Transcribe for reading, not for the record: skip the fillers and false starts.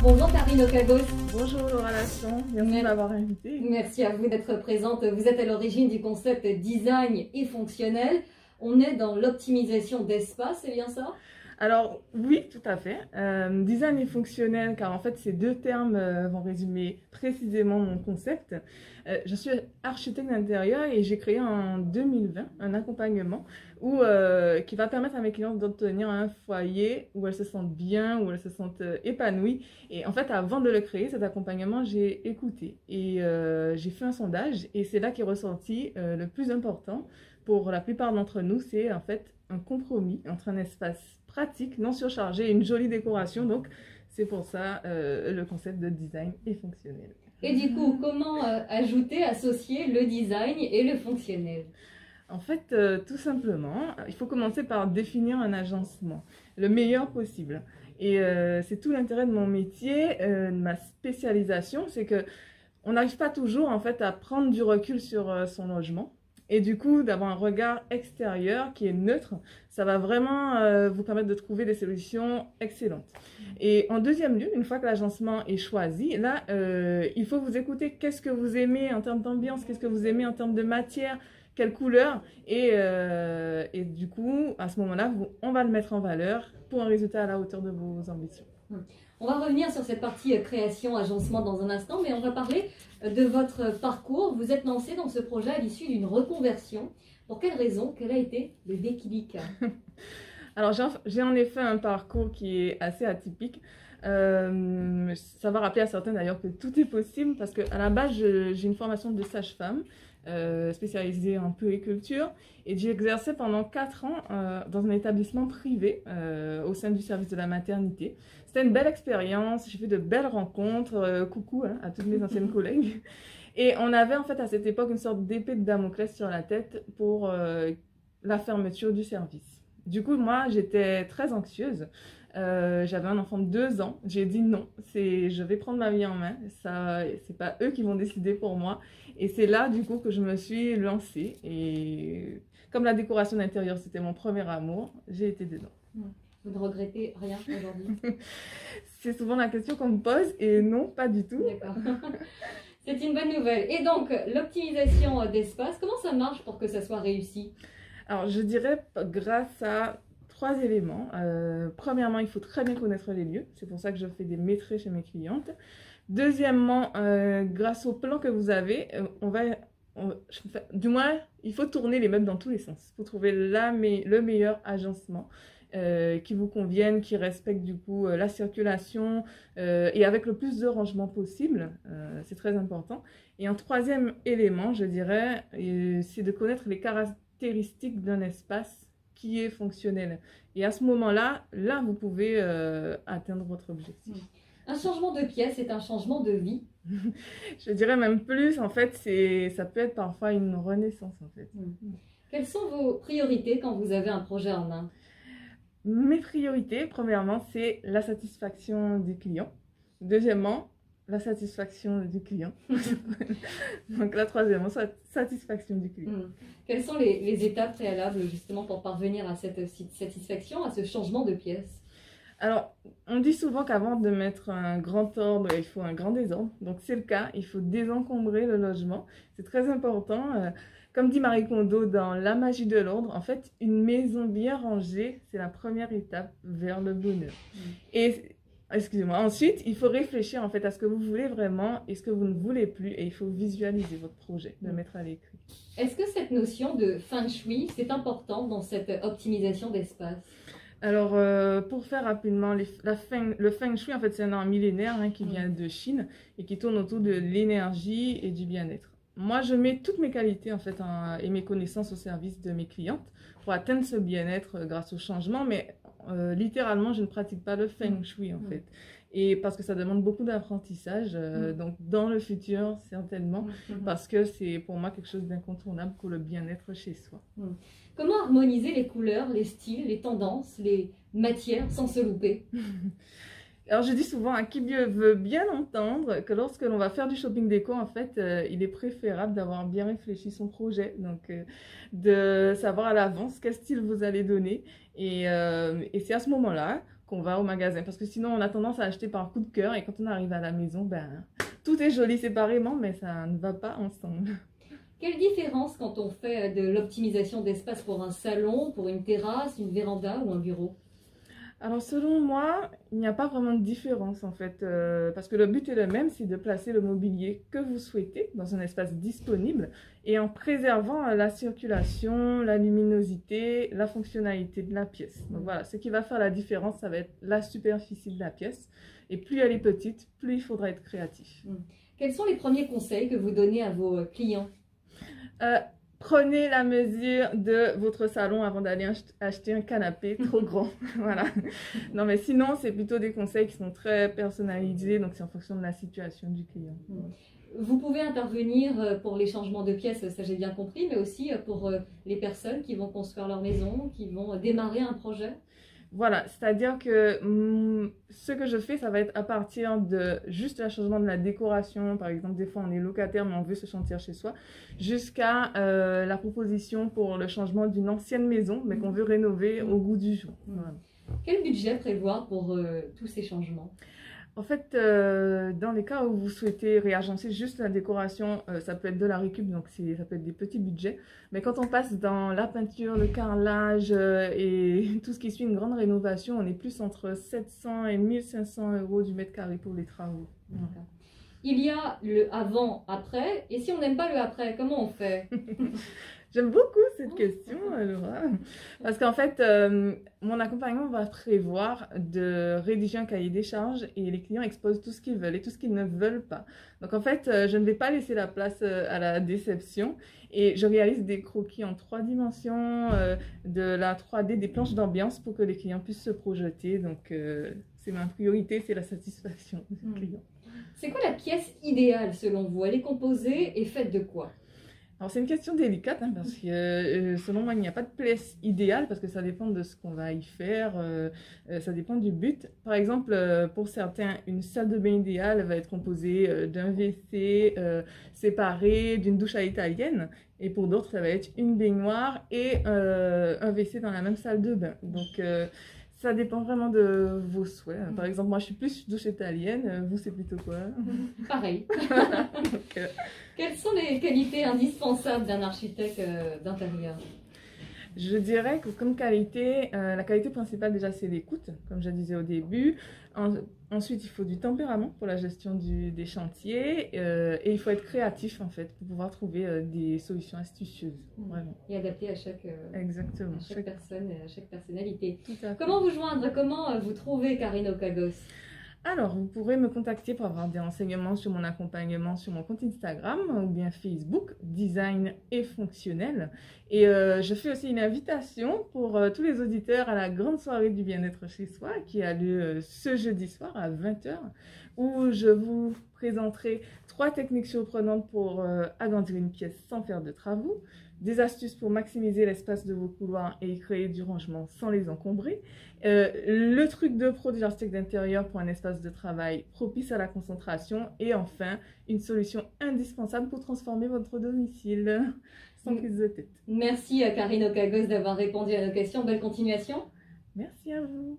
Bonjour Karine Okagos. Bonjour Laura Lasson, merci de m'avoir invitée. Merci à vous d'être présente. Vous êtes à l'origine du concept design et fonctionnel. On est dans l'optimisation d'espace, c'est bien ça? Alors oui, tout à fait. Design et fonctionnel, car en fait ces deux termes vont résumer précisément mon concept. Je suis architecte d'intérieur et j'ai créé en 2020 un accompagnement qui va permettre à mes clientes d'obtenir un foyer où elles se sentent bien, où elles se sentent épanouies. Et en fait, avant de le créer, cet accompagnement, j'ai écouté et j'ai fait un sondage et c'est là qu'est ressorti le plus important pour la plupart d'entre nous, c'est en fait un compromis entre un espace pratique, non surchargé et une jolie décoration. Donc, c'est pour ça le concept de design et fonctionnel. Et du coup, comment associer le design et le fonctionnel? En fait, tout simplement, il faut commencer par définir un agencement, le meilleur possible. Et c'est tout l'intérêt de mon métier, de ma spécialisation, c'est que on n'arrive pas toujours en fait à prendre du recul sur son logement. Et du coup, d'avoir un regard extérieur qui est neutre, ça va vraiment vous permettre de trouver des solutions excellentes. Et en deuxième lieu, une fois que l'agencement est choisi, là, il faut vous écouter. Qu'est-ce que vous aimez en termes d'ambiance? Qu'est-ce que vous aimez en termes de matière? Quelle couleur? Et du coup, à ce moment-là, on va le mettre en valeur pour un résultat à la hauteur de vos ambitions. On va revenir sur cette partie création, agencement dans un instant, mais on va parler de votre parcours. Vous êtes lancé dans ce projet à l'issue d'une reconversion. Pour quelle raison? Quel a été le déclic? Alors, j'ai en effet un parcours qui est assez atypique. Ça va rappeler à certains d'ailleurs que tout est possible parce qu'à la base, j'ai une formation de sage-femme spécialisée en puériculture et j'ai exercé pendant 4 ans dans un établissement privé au sein du service de la maternité. C'était une belle expérience, j'ai fait de belles rencontres, coucou à toutes mes anciennes collègues. Et on avait en fait à cette époque une sorte d'épée de Damoclès sur la tête pour la fermeture du service. Du coup, moi, j'étais très anxieuse. J'avais un enfant de 2 ans. J'ai dit non, je vais prendre ma vie en main. Ça, c'est pas eux qui vont décider pour moi. Et c'est là, du coup, que je me suis lancée. Et comme la décoration d'intérieur, c'était mon premier amour, j'ai été dedans. Vous ne regrettez rien aujourd'hui? C'est souvent la question qu'on me pose et non, pas du tout. D'accord. C'est une bonne nouvelle. Et donc, l'optimisation d'espace, comment ça marche pour que ça soit réussi? Alors, je dirais grâce à 3 éléments. Premièrement, il faut très bien connaître les lieux. C'est pour ça que je fais des maîtrises chez mes clientes. Deuxièmement, grâce au plan que vous avez, du moins, il faut tourner les meubles dans tous les sens pour trouver le meilleur agencement qui vous convienne, qui respecte du coup la circulation et avec le plus de rangement possible. C'est très important. Et un troisième élément, je dirais, c'est de connaître les caractéristiques d'un espace qui est fonctionnel. Et à ce moment-là, vous pouvez atteindre votre objectif. Un changement de pièce est un changement de vie. Je dirais même plus, en fait, ça peut être parfois une renaissance, en fait. Quelles sont vos priorités quand vous avez un projet en main? Mes priorités, premièrement, c'est la satisfaction du client. Deuxièmement, la satisfaction du client. Donc la troisième, satisfaction du client. Quelles sont les étapes préalables justement pour parvenir à cette satisfaction, à ce changement de pièce? Alors, on dit souvent qu'avant de mettre un grand ordre, il faut un grand désordre. Donc c'est le cas, il faut désencombrer le logement. C'est très important. Comme dit Marie Kondo dans La magie de l'ordre, en fait, une maison bien rangée, c'est la première étape vers le bonheur. Et excusez-moi. Ensuite, il faut réfléchir en fait à ce que vous voulez vraiment et ce que vous ne voulez plus et il faut visualiser votre projet, le mettre à l'écrit. Est-ce que cette notion de feng shui, c'est important dans cette optimisation d'espace? Alors, pour faire rapidement, le feng shui, en fait, c'est un art millénaire qui vient de Chine et qui tourne autour de l'énergie et du bien-être. Moi, je mets toutes mes qualités en fait et mes connaissances au service de mes clientes pour atteindre ce bien-être grâce au changement, mais littéralement, je ne pratique pas le feng shui en fait. Et parce que ça demande beaucoup d'apprentissage, donc dans le futur, certainement, parce que c'est pour moi quelque chose d'incontournable pour le bien-être chez soi. Comment harmoniser les couleurs, les styles, les tendances, les matières sans se louper? Alors, je dis souvent à qui veut bien entendre que lorsque l'on va faire du shopping déco, en fait, il est préférable d'avoir bien réfléchi son projet. Donc, de savoir à l'avance quel style vous allez donner. Et c'est à ce moment-là qu'on va au magasin. Parce que sinon, on a tendance à acheter par coup de cœur et quand on arrive à la maison, ben, tout est joli séparément, mais ça ne va pas ensemble. Quelle différence quand on fait de l'optimisation d'espace pour un salon, pour une terrasse, une véranda ou un bureau? Alors selon moi, il n'y a pas vraiment de différence en fait, parce que le but est le même, c'est de placer le mobilier que vous souhaitez dans un espace disponible et en préservant la circulation, la luminosité, la fonctionnalité de la pièce. Donc voilà, ce qui va faire la différence, ça va être la superficie de la pièce. Et plus elle est petite, plus il faudra être créatif. Quels sont les premiers conseils que vous donnez à vos clients? Prenez la mesure de votre salon avant d'aller acheter un canapé trop grand. Voilà. Non, mais sinon, c'est plutôt des conseils qui sont très personnalisés, donc c'est en fonction de la situation du client. Vous pouvez intervenir pour les changements de pièces, ça j'ai bien compris, mais aussi pour les personnes qui vont construire leur maison, qui vont démarrer un projet. Voilà, c'est-à-dire que ce que je fais, ça va être à partir de juste le changement de la décoration. Par exemple, des fois, on est locataire, mais on veut se sentir chez soi, jusqu'à la proposition pour le changement d'une ancienne maison, mais qu'on veut rénover au goût du jour. Voilà. Quel budget prévoir pour tous ces changements? En fait, dans les cas où vous souhaitez réagencer juste la décoration, ça peut être de la récup, donc ça peut être des petits budgets. Mais quand on passe dans la peinture, le carrelage et tout ce qui suit une grande rénovation, on est plus entre 700 et 1500 € du mètre carré pour les travaux. Il y a le avant-après, et si on n'aime pas le après, comment on fait? J'aime beaucoup cette question, Laura, parce qu'en fait, mon accompagnement va prévoir de rédiger un cahier des charges et les clients exposent tout ce qu'ils veulent et tout ce qu'ils ne veulent pas. Donc en fait, je ne vais pas laisser la place à la déception et je réalise des croquis en 3 dimensions, de la 3D, des planches d'ambiance pour que les clients puissent se projeter. Donc c'est ma priorité, c'est la satisfaction du client. C'est quoi la pièce idéale selon vous? Elle est composée et faite de quoi? Alors c'est une question délicate hein, parce que selon moi il n'y a pas de pièce idéale parce que ça dépend de ce qu'on va y faire, ça dépend du but. Par exemple pour certains une salle de bain idéale va être composée d'un WC séparé, d'une douche à l'italienne et pour d'autres ça va être une baignoire et un WC dans la même salle de bain. Donc ça dépend vraiment de vos souhaits. Par exemple, moi, je suis plus douche italienne. Vous, c'est plutôt quoi? Pareil. Quelles sont les qualités indispensables d'un architecte d'intérieur? Je dirais que comme qualité, la qualité principale déjà c'est l'écoute, comme je disais au début. Ensuite, il faut du tempérament pour la gestion des chantiers et il faut être créatif en fait pour pouvoir trouver des solutions astucieuses. Vraiment. Et adapté à chaque personne et à chaque personnalité. Comment vous joindre? Comment vous trouver Karine Okagos? Alors, vous pourrez me contacter pour avoir des renseignements sur mon accompagnement sur mon compte Instagram ou bien Facebook, Design et Fonctionnel. Et je fais aussi une invitation pour tous les auditeurs à la grande soirée du bien-être chez soi qui a lieu ce jeudi soir à 20 h où je vous présenterai 3 techniques surprenantes pour agrandir une pièce sans faire de travaux, des astuces pour maximiser l'espace de vos couloirs et créer du rangement sans les encombrer, le truc de pro des architectes d'intérieur pour un espace de travail propice à la concentration et enfin une solution indispensable pour transformer votre domicile sans prise de tête. Merci à Karine Okagos d'avoir répondu à nos questions. Belle continuation. Merci à vous.